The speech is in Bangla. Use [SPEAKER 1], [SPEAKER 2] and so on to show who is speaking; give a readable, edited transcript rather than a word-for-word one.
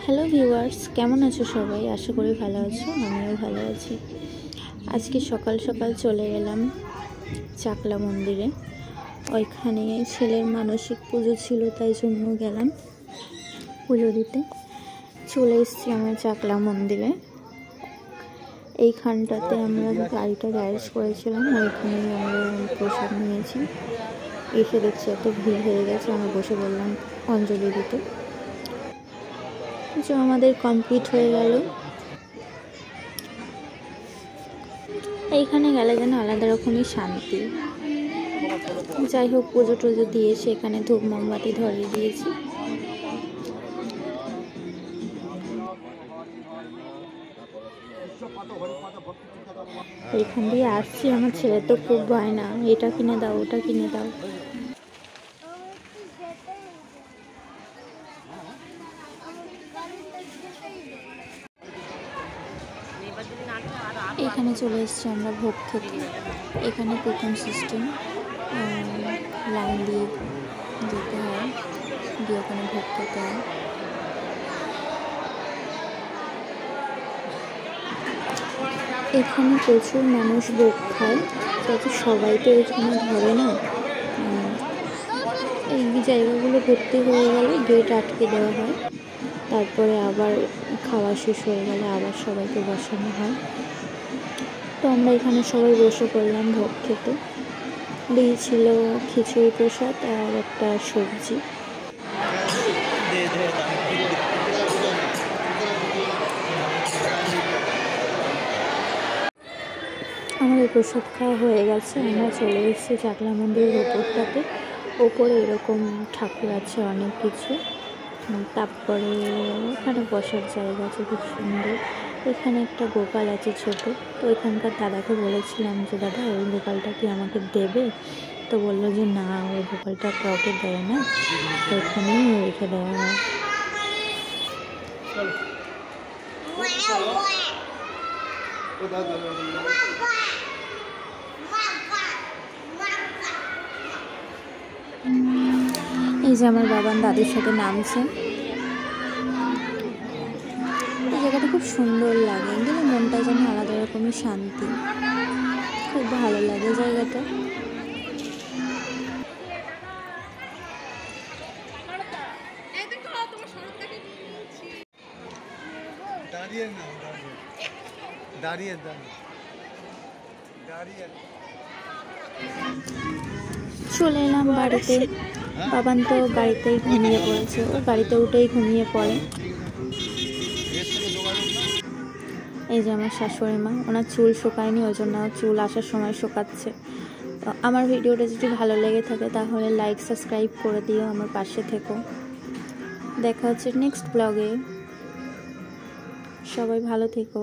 [SPEAKER 1] হ্যালো ভিউয়ার্স, কেমন আছো সবাই? আশা করি ভালো আছো। আমিও ভালো আছি। আজকে সকাল সকাল চলে গেলাম চাকলা মন্দিরে। ওইখানে ছেলের মানসিক পুজো ছিল, তাই জন্য গেলাম পুজো দিতে। চলে এসেছি আমরা চাকলা মন্দিরে। এইখানটাতে আমরা গাড়িটা গ্যারেজ করেছিলাম, ওইখানে আমরা প্রসাদ নিয়েছি। এসে দেখছি এত ভিড় হয়ে গেছে, আমরা বসে বললাম অঞ্জলি দিতে। পুজো আমাদের কমপ্লিট হয়ে গেল। এইখানে গেলে যেন আলাদা রকমই শান্তি। যাই হোক, পুজো টুজো দিয়েছি, এখানে ধূপ মোমবাতি ধরিয়ে দিয়েছি। এইখান দিয়ে আসছি, আমার ছেলে তো খুব বায়না, এটা কিনে দাও ওটা কিনে দাও। এখানে চলে এসেছি আমরা ভোগ খেতে। এখানে প্রথম সিস্টেম, লাইন দিয়ে যেতে হয়, দিয়ে ওখানে ভোগ খেতে হয়। এখানে প্রচুর মানুষ ভোগ খায়, তবে সবাই তো এখানে ধরে না। এই জায়গাগুলো ভর্তি হয়ে গেলে গেট আটকে দেওয়া হয়, তারপরে আবার খাওয়া শেষ হয়ে গেলে আবার সবাইকে বসানো হয়। তো আমরা এখানে সবাই বসে পড়লাম ভোগ খেতে। দিয়েছিল খিচুড়ি প্রসাদ আর একটা সবজি। আমাদের প্রসাদ খাওয়া হয়ে গেছে, আমরা চলে এসেছি চাকলা মন্দিরের ওপরটাতে। ওপরে এরকম ঠাকুর আছে অনেক কিছু, তারপরে ওখানে বসার জায়গা আছে খুব সুন্দর। এখানে একটা গোপাল আছে ছোট। তো এখানকার দাদাকে বলেছিলাম যে দাদা ওই গোপালটা কি আমাকে দেবে? তো বললো যে না, ওই গোপালটা কাউকে দেয় না, তো এখানেই রেখে দেওয়া হয়। এই যে আমার বাবান দাদির সাথে নামছে। এই জায়গাটা খুব সুন্দর লাগে, কিন্তু মনটা যেন আলাদা রকমের শান্তি, খুব ভালো লাগে জায়গাটা। চলে এলাম বাড়িতে। বাবান তো গাড়িতেই ঘুমিয়ে পড়েছে, ও গাড়িতে উঠেই ঘুমিয়ে পড়ে। এই যে আমার শাশুড়ি মা, ওনার চুল শুকায়নি, ওই জন্য চুল আসার সময় শুকাচ্ছে। তো আমার ভিডিওটা যদি ভালো লেগে থাকে তাহলে লাইক সাবস্ক্রাইব করে দিও, আমার পাশে থেকো। দেখা হচ্ছে নেক্সট ব্লগে। সবাই ভালো থেকো।